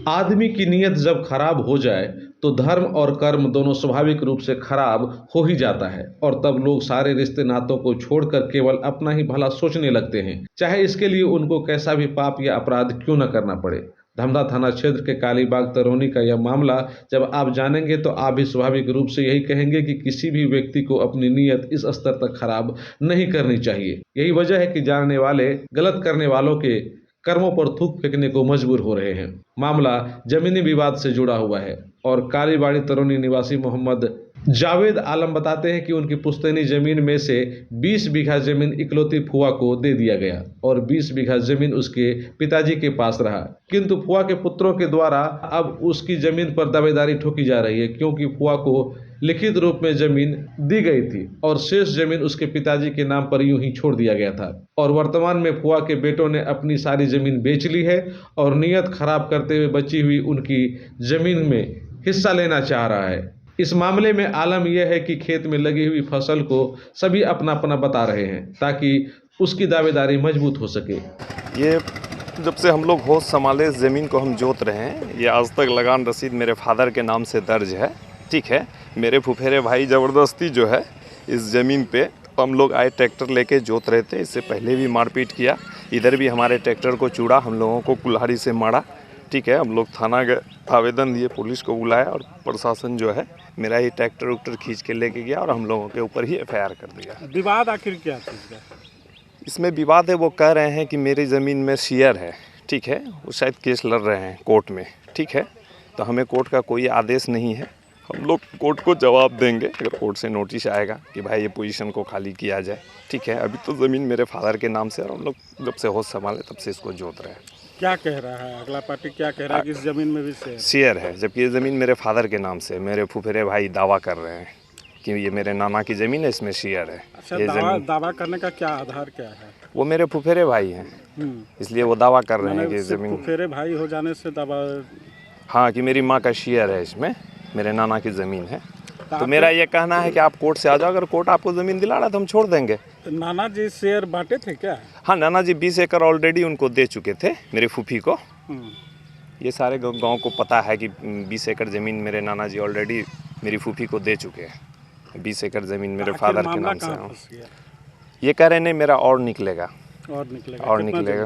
आदमी की नीयत जब खराब हो जाए तो धर्म और कर्म दोनों स्वाभाविक रूप से खराब हो ही जाता है और तब लोग सारे रिश्ते नातों को छोड़कर केवल अपना ही भला सोचने लगते हैं, चाहे इसके लिए उनको कैसा भी पाप या अपराध क्यों न करना पड़े। धमधा थाना क्षेत्र के कालीबाग तरोनी का यह मामला जब आप जानेंगे तो आप भी स्वाभाविक रूप से यही कहेंगे कि किसी भी व्यक्ति को अपनी नीयत इस स्तर तक खराब नहीं करनी चाहिए। यही वजह है कि जानने वाले गलत करने वालों के कर्मों पर थूक फेंकने को मजबूर हो रहे हैं। मामला जमीनी विवाद से जुड़ा हुआ है और कालीबाड़ी तरोनी निवासी मोहम्मद जावेद आलम बताते हैं कि उनकी पुश्तैनी जमीन में से 20 बीघा जमीन इकलौती फुआ को दे दिया गया और 20 बीघा जमीन उसके पिताजी के पास रहा, किंतु फुआ के पुत्रों के द्वारा अब उसकी जमीन पर दावेदारी ठोकी जा रही है क्योंकि फुआ को लिखित रूप में जमीन दी गई थी और शेष जमीन उसके पिताजी के नाम पर यूं ही छोड़ दिया गया था और वर्तमान में फुआ के बेटों ने अपनी सारी जमीन बेच ली है और नीयत खराब करते हुए बची हुई उनकी जमीन में हिस्सा लेना चाह रहा है। इस मामले में आलम यह है कि खेत में लगी हुई फसल को सभी अपना अपना बता रहे हैं ताकि उसकी दावेदारी मजबूत हो सके। ये जब से हम लोग होश संभाले इस ज़मीन को हम जोत रहे हैं, ये आज तक लगान रसीद मेरे फादर के नाम से दर्ज है। ठीक है, मेरे फुफेरे भाई ज़बरदस्ती जो है इस ज़मीन पे हम लोग आए ट्रैक्टर लेके जोत रहे थे। इससे पहले भी मारपीट किया, इधर भी हमारे ट्रैक्टर को चूड़ा, हम लोगों को कुल्हाड़ी से मारा। ठीक है, हम लोग थाना गए, आवेदन दिए, पुलिस को बुलाया और प्रशासन जो है मेरा ही ट्रैक्टर उक्टर खींच के लेके गया और हम लोगों के ऊपर ही FIR कर दिया। विवाद आखिर क्या था इसमें? विवाद है, वो कह रहे हैं कि मेरी ज़मीन में शेयर है। ठीक है, वो शायद केस लड़ रहे हैं कोर्ट में। ठीक है, तो हमें कोर्ट का कोई आदेश नहीं है, हम लोग कोर्ट को जवाब देंगे अगर कोर्ट से नोटिस आएगा कि भाई ये पोजीशन को खाली किया जाए। ठीक है, अभी तो ज़मीन मेरे फादर के नाम से और हम लोग जब से होश संभाले तब से इसको जोत रहे हैं। क्या कह रहा है अगला पार्टी, क्या कह रहा है कि इस ज़मीन में भी शेयर है, जबकि ये ज़मीन मेरे फादर के नाम से मेरे फुफेरे भाई दावा कर रहे हैं कि ये मेरे नाना की ज़मीन है, इसमें शेयर है। अच्छा, दावा करने का क्या आधार क्या है? वो मेरे फुफेरे भाई हैं, इसलिए वो दावा कर रहे हैं कि ज़मीन फुफेरे भाई हो जाने से दावा, हाँ, कि मेरी माँ का शेयर है, इसमें मेरे नाना की ज़मीन है। तो मेरा ये कहना है कि आप कोर्ट से आ जाओ, अगर कोर्ट आपको ज़मीन दिला रहा है तो हम छोड़ देंगे। नाना जी शेयर बांटे थे क्या? हाँ, नाना जी 20 एकड़ ऑलरेडी उनको दे चुके थे, मेरे फूफी को। ये सारे गांव को पता है कि 20 एकड़ ज़मीन मेरे नाना जी ऑलरेडी मेरी फूफी को दे चुके हैं। 20 एकड़ ज़मीन मेरे फादर के नाम से। ये कह रहे नहीं, मेरा और निकलेगा। और निकलेगा।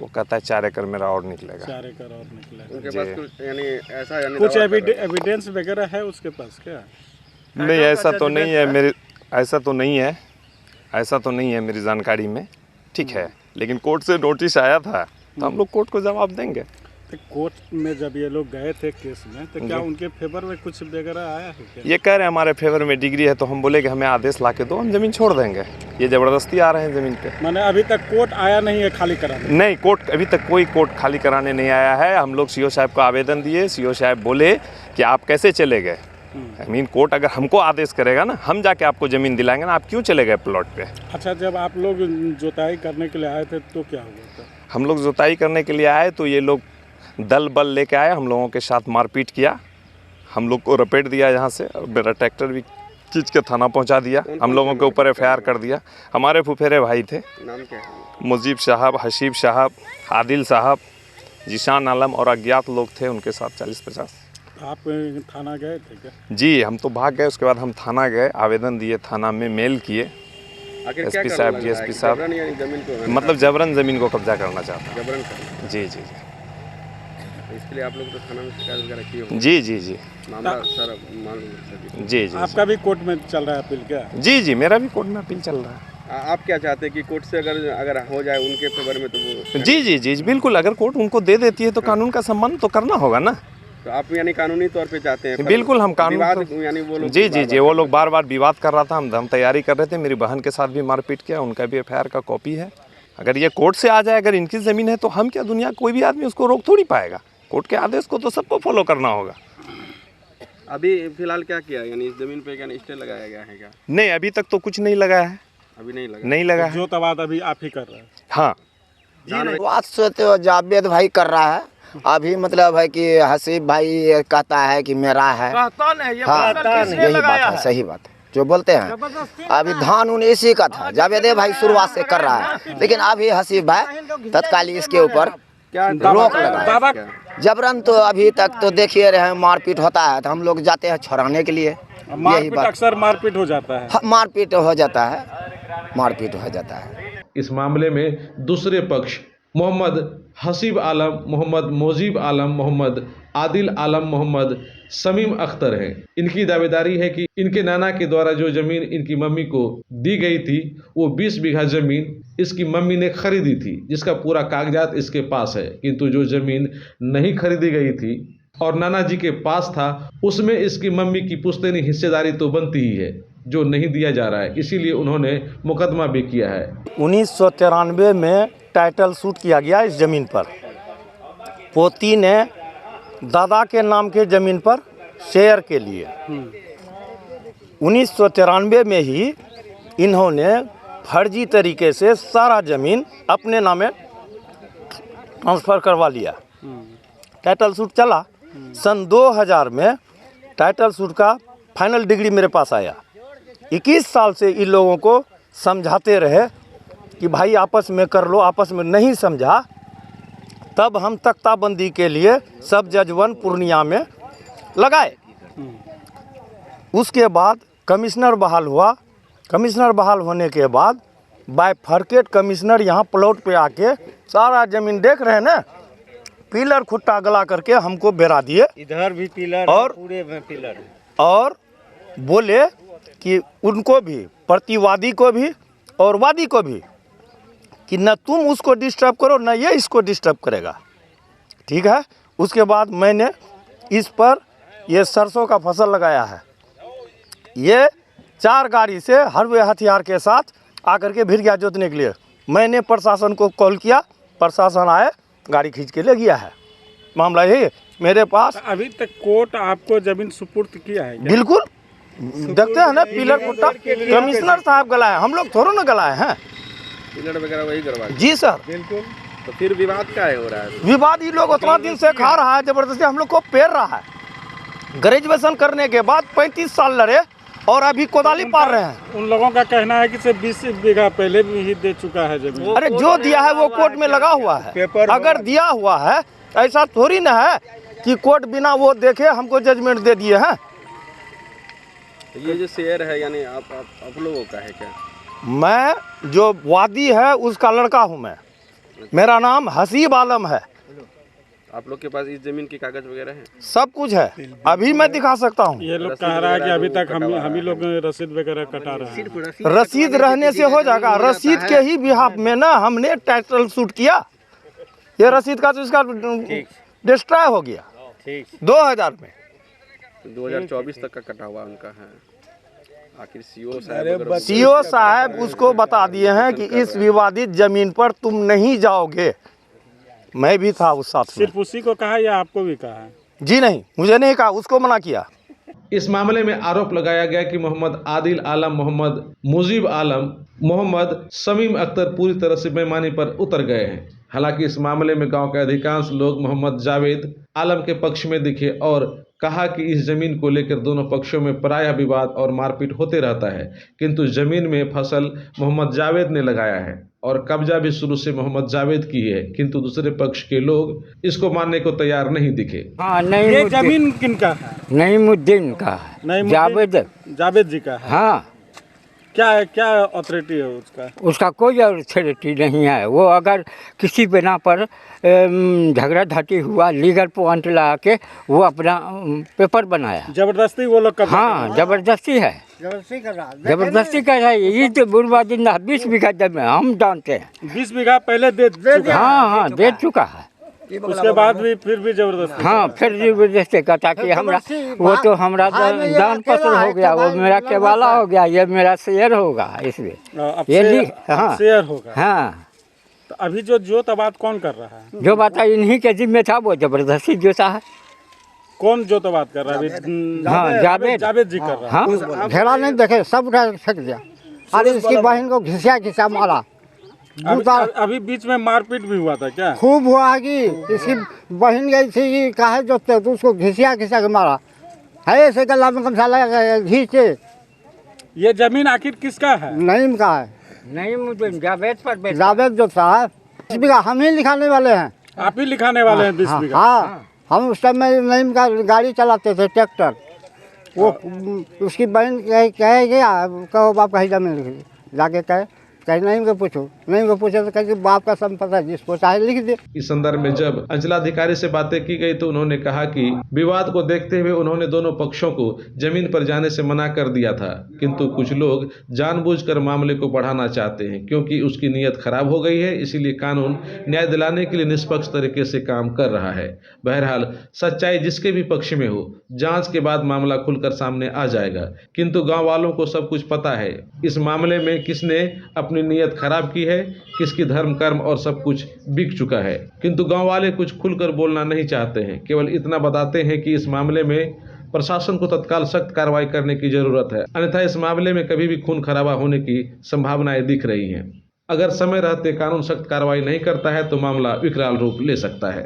वो कहता है 4 एकड़ मेरा और निकलेगा। 4 एकड़ और निकलेगा। उनके पास कुछ यानी ऐसा कुछ एविडेंस वगैरह है उसके पास क्या? नहीं, ऐसा तो नहीं है मेरे, ऐसा तो नहीं है मेरी जानकारी में। ठीक है, लेकिन कोर्ट से नोटिस आया था तो हम लोग कोर्ट को जवाब देंगे। तो कोर्ट में जब ये लोग गए थे केस में तो क्या उनके फेवर में कुछ वगैरह आया है क्या? ये कह रहे हैं हमारे फेवर में डिग्री है, तो हम बोले कि हमें आदेश ला के दो, हम ज़मीन छोड़ देंगे। ये ज़बरदस्ती आ रहे हैं ज़मीन पे। मैंने अभी तक कोर्ट आया नहीं है खाली कराने? नहीं, कोर्ट अभी तक कोई कोर्ट खाली कराने नहीं आया है। हम लोग CO साहब को आवेदन दिए, CO साहब बोले कि आप कैसे चले गए। आई मीन कोर्ट अगर हमको आदेश करेगा ना, हम जाके आपको ज़मीन दिलाएंगे ना, आप क्यों चले गए प्लॉट पे। अच्छा, जब आप लोग जोताई करने के लिए आए थे तो क्या हुआ था? हम लोग जोताई करने के लिए आए तो ये लोग दल बल लेके आए, हम लोगों के साथ मारपीट किया, हम लोग को रपेट दिया यहाँ से और मेरा ट्रैक्टर भी खींच के थाना पहुँचा दिया। हम लोगों के ऊपर FIR कर दिया। हमारे फुफेरे भाई थे, नाम क्या है? मुजीब साहब, हसीब साहब, आदिल साहब, जीशान आलम और अज्ञात लोग थे उनके साथ 40-50। आप थाना गए थे क्या? जी, हम तो भाग गए। उसके बाद हम थाना गए, आवेदन दिए, थाना में मेल किए। SP साहब, DSP साहब, मतलब जबरन ज़मीन को कब्जा करना चाहता है। जी। इसके लिए आप लोग तो थाना में शिकायत वगैरह की होगी? जी। मामला सर मालूम? जी। आपका भी कोर्ट में चल रहा है अपील क्या? जी, मेरा भी कोर्ट में अपील चल रहा है। आप क्या चाहते हैं कि कोर्ट से अगर हो जाए उनके फेवर में तो वो? जी, बिल्कुल। अगर कोर्ट उनको दे देती है तो कानून का सम्मान तो करना होगा ना। तो आप यानी कानूनी तौर पे चाहते हैं? बिल्कुल, हम कानून यानी वो लोग जी, वो लोग बार विवाद कर रहा था, हम तैयारी कर रहे थे। मेरी बहन के साथ भी मारपीट किया, उनका भी FIR का कॉपी है। अगर ये कोर्ट से आ जाए, अगर इनकी ज़मीन है तो हम क्या, दुनिया कोई भी आदमी उसको रोक थोड़ी पाएगा। कोर्ट के आदेश को तो सबको फॉलो करना होगा। अभी फिलहाल क्या किया, यानी इस जमीन पे क्या स्टे लगाया गया है क्या? नहीं, अभी तक तो कुछ नहीं लगाया है। अभी नहीं लगा है। जो तवाद अभी आप ही कर रहे हैं? हाँ बात से तो जावेद भाई कर रहा है अभी, मतलब है कि हसीब भाई कहता है कि मेरा है। हाँ, यही बात है, सही बात है जो बोलते हैं। अभी धान उन इसी का था, जावेद भाई शुरुआत से कर रहा है, लेकिन अभी हसीब भाई तत्काल इसके ऊपर रोक लगा। जबरन तो अभी तक तो देखिए रहे हैं, मारपीट होता है तो हम लोग जाते हैं छुड़ाने के लिए। यही मारपीट बात, अक्सर मारपीट हो जाता है। हाँ, मारपीट हो जाता है, मारपीट हो जाता है। इस मामले में दूसरे पक्ष मोहम्मद हसीब आलम, मोहम्मद मोजीब आलम, मोहम्मद आदिल आलम, मोहम्मद समीम अख्तर हैं। इनकी दावेदारी है कि इनके नाना के द्वारा जो ज़मीन इनकी मम्मी को दी गई थी वो 20 बीघा ज़मीन इसकी मम्मी ने खरीदी थी, जिसका पूरा कागजात इसके पास है। किंतु जो ज़मीन नहीं खरीदी गई थी और नाना जी के पास था, उसमें इसकी मम्मी की पुश्तैनी हिस्सेदारी तो बनती ही है, जो नहीं दिया जा रहा है। इसीलिए उन्होंने मुकदमा भी किया है। 1993 में टाइटल सूट किया गया इस ज़मीन पर। पोती ने दादा के नाम के ज़मीन पर शेयर के लिए 1993 में ही इन्होंने फर्जी तरीके से सारा ज़मीन अपने नामे ट्रांसफ़र करवा लिया। टाइटल सूट चला। सन 2000 में टाइटल सूट का फाइनल डिग्री मेरे पास आया। 21 साल से इन लोगों को समझाते रहे कि भाई आपस में कर लो, आपस में नहीं समझा। तब हम तख्ताबंदी के लिए सब जज 1 पूर्णिया में लगाए। उसके बाद कमिश्नर बहाल हुआ। कमिश्नर बहाल होने के बाद बायफर्केट कमिश्नर यहाँ प्लॉट पे आके सारा ज़मीन देख रहे हैं ना, पिलर खुट्टा गला करके हमको बेरा दिए। इधर भी पिलर और पूरे में पिलर और बोले कि उनको भी, प्रतिवादी को भी और वादी को भी, कि न तुम उसको डिस्टर्ब करो न ये इसको डिस्टर्ब करेगा। ठीक है। उसके बाद मैंने इस पर ये सरसों का फसल लगाया है। ये 4 गाड़ी से हरवे हथियार के साथ आकर के भिड़ गया जोतने के लिए। मैंने प्रशासन को कॉल किया, प्रशासन आए, गाड़ी खींच के ले गया है। मामला यही मेरे पास। अभी तक कोर्ट आपको जमीन सुपुर्द किया है क्या? बिल्कुल, देखते हैं ना पिलर खुट्टा कमिश्नर साहब गलाए, हम लोग थोड़ा ना गलाए हैं। पिलर वगैरह वही करवा जी सर। बिल्कुल। तो फिर विवाद क्या है हो रहा है? विवाद ये लोग उतना दिन से खा रहा है, जबरदस्ती हम लोग को पेर रहा है। ग्रेजुएशन करने के बाद 35 साल लड़े और अभी कोदाली पार रहे हैं। उन लोगों का कहना है कि सिर्फ 20 बीघा पहले भी ही दे चुका है जमीन। अरे जो दिया है वो कोर्ट में लगा हुआ है। अगर दिया हुआ है ऐसा थोड़ी ना है कि कोर्ट बिना वो देखे हमको जजमेंट दे दिए हैं। ये जो शेयर है यानी आप लोगों का है क्या? मैं जो वादी है उसका लड़का हूँ मैं। मेरा नाम हसीब आलम है। आप लोग के पास इस जमीन के कागज वगैरह हैं? सब कुछ है, अभी मैं दिखा सकता हूँ। ये लोग कह रहा है कि अभी तक हम ही लोग रसीद वगैरह कटा रहे हैं। रसीद रहने से हो जाएगा। रसीद के ही बिहाफ में ना हमने टाइटल सूट किया। ये रसीद का तो इसका डिस्ट्रॉय हो गया 2000 में। 2024 तक का कटा हुआ उनका है। आखिर सीओ साहब उसको बता दिए हैं कि इस विवादित जमीन पर तुम नहीं जाओगे। मैं भी था उस साथ में। सिर्फ उसी को कहा या आपको भी कहा है? जी नहीं, मुझे नहीं कहा, उसको मना किया। इस मामले में आरोप लगाया गया कि मोहम्मद आदिल आलम, मोहम्मद मुजीब आलम, मोहम्मद समीम अख्तर पूरी तरह से बेईमानी पर उतर गए हैं। हालांकि इस मामले में गांव के अधिकांश लोग मोहम्मद जावेद आलम के पक्ष में दिखे और कहा कि इस जमीन को लेकर दोनों पक्षों में प्रायः विवाद और मारपीट होते रहता है, किंतु जमीन में फसल मोहम्मद जावेद ने लगाया है और कब्जा भी शुरू से मोहम्मद जावेद की है, किंतु दूसरे पक्ष के लोग इसको मानने को तैयार नहीं दिखे। हाँ, नहीं ये जमीन किनका है? नईमुद्दीन का है, जावेद जी का है। हाँ। क्या अथॉरिटी है उसका? उसका कोई अथॉरिटी नहीं है। वो अगर किसी बिना पर झगड़ा झाटी हुआ, लीगल पॉइंट लगा के वो अपना पेपर बनाया। जबरदस्ती वो लोग हाँ, जबरदस्ती है, जबरदस्ती कर रहा है। ये तो बुरबादी ना 20 बीघा जमीन हम जानते हैं। 20 बीघा पहले दे चुका। हाँ, दे चुका है। उसके बाद भी फिर भी जबरदस्ती। हाँ, फिर जबरदस्ती कहता कि हमरा वो तो हमरा दान पत्र हो गया, वो मेरा केवाला हो गया, ये मेरा शेयर होगा, इसलिए ये हाँ शेयर होगा। हाँ। तो अभी जो जोत आबाद कौन कर रहा है? जो बात इन्हीं के जिम्मे था वो जबरदस्ती जोता है। कौन जोत आबाद कर रहा है? हाँ, जावेद जी कर रहा है। हाँ, घेरा नहीं देखे, सब उठा फेंक दिया। अरे इसकी बहन को घिसिया मारा। अभी बीच में मारपीट भी हुआ था क्या? खूब हुआ है कि इसकी बहन गई थी कि काहे जोतते, तो उसको घिसिया के मारा है। ऐसे गला में कमसा लगा घींचे। ये जमीन आखिर किसका है? नईम का है। नहीं मुझे जावेद पर जावेद जो था 20 बीघा हम ही लिखाने वाले हैं। आप ही लिखाने वाले हैं 20 हाँ, बीघा? हाँ, हम उस टाइम में नईम का गाड़ी चलाते थे, ट्रैक्टर। वो उसकी बहन कहे गया, कहो बाप कहीं जमीन लिख दी, जाके कहे नईम को पूछो, नईम को पूछो तो कहे बाप का संपत्ति है, जिसको चाहे लिख दे। इस संदर्भ में जब अंचलाधिकारी से बातें की गई तो उन्होंने कहा कि विवाद को देखते हुए उन्होंने दोनों पक्षों को जमीन पर जाने से मना कर दिया था, किंतु कुछ लोग जानबूझकर मामले को बढ़ाना चाहते हैं क्योंकि उसकी नीयत खराब हो गई है, इसीलिए कानून न्याय दिलाने के लिए निष्पक्ष तरीके से काम कर रहा है। बहरहाल सच्चाई जिसके भी पक्ष में हो, जांच के बाद मामला खुलकर सामने आ जाएगा, किंतु गाँव वालों को सब कुछ पता है इस मामले में किसने अपनी नीयत खराब की है, किसकी धर्म कर्म और सब कुछ बिक चुका है, किंतु गांव वाले कुछ खुलकर बोलना नहीं चाहते हैं। केवल इतना बताते हैं कि इस मामले में प्रशासन को तत्काल सख्त कार्रवाई करने की जरूरत है, अन्यथा इस मामले में कभी भी खून खराबा होने की संभावनाएं दिख रही हैं। अगर समय रहते कानून सख्त कार्रवाई नहीं करता है तो मामला विकराल रूप ले सकता है।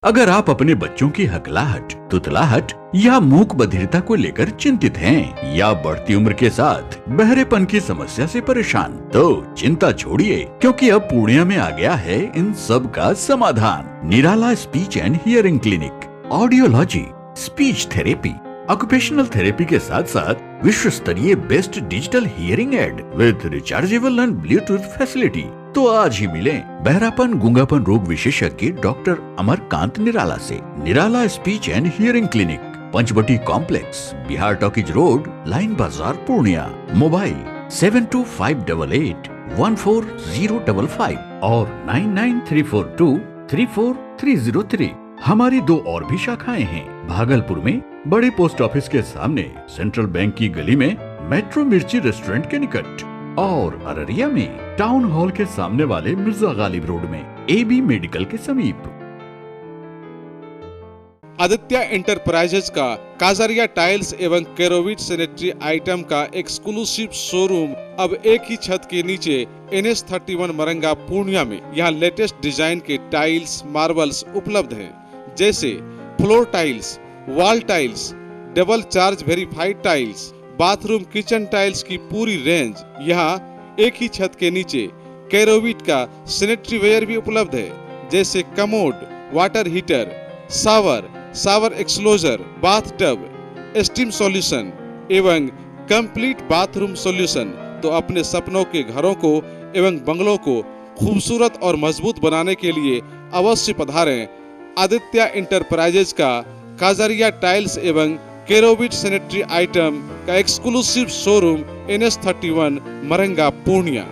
अगर आप अपने बच्चों की हकलाहट, तुतलाहट या मूक बधिरता को लेकर चिंतित हैं या बढ़ती उम्र के साथ बहरेपन की समस्या से परेशान, तो चिंता छोड़िए, क्योंकि अब पूर्णिया में आ गया है इन सब का समाधान। Nirala speech and hearing clinic, audiology, speech therapy, occupational therapy के साथ साथ विश्व स्तरीय best digital hearing aid with rechargeable and Bluetooth facility. तो आज ही मिलें बहरापन गूंगापन रोग विशेषज्ञ डॉक्टर अमरकांत निराला से। Nirala speech and hearing clinic, Panchvati complex, Bihar talkies road, line Bazar, Purnia. Mobile 7258814055 और 9934234303। हमारी 2 और भी शाखाएं हैं, भागलपुर में बड़े पोस्ट ऑफिस के सामने, सेंट्रल बैंक की गली में, मेट्रो मिर्ची रेस्टोरेंट के निकट, और अररिया में टाउन हॉल के सामने वाले मिर्जा गालिब रोड में, AB मेडिकल के समीप। आदित्य एंटरप्राइजेज का काजरिया टाइल्स एवं केरोविट सैनिटरी आइटम का एक्सक्लूसिव शोरूम अब एक ही छत के नीचे NS31 मरंगा पूर्णिया में। यहाँ लेटेस्ट डिजाइन के टाइल्स, मार्बल्स उपलब्ध हैं, जैसे floor tiles, wall tiles, double charge verified tiles, bathroom kitchen tiles की पूरी रेंज। यहाँ एक ही छत के नीचे केरोविट का सैनिटरी वेयर भी उपलब्ध है, जैसे commode, water heater, shower enclosure, bathtub, steam solution एवं कंप्लीट बाथरूम सॉल्यूशन। तो अपने सपनों के घरों को एवं बंगलों को खूबसूरत और मजबूत बनाने के लिए अवश्य पधारें आदित्य एंटरप्राइजेज का काजरिया टाइल्स एवं केरोविट सैनिटरी आइटम का exclusive showroom NS31 Maranga Purnia.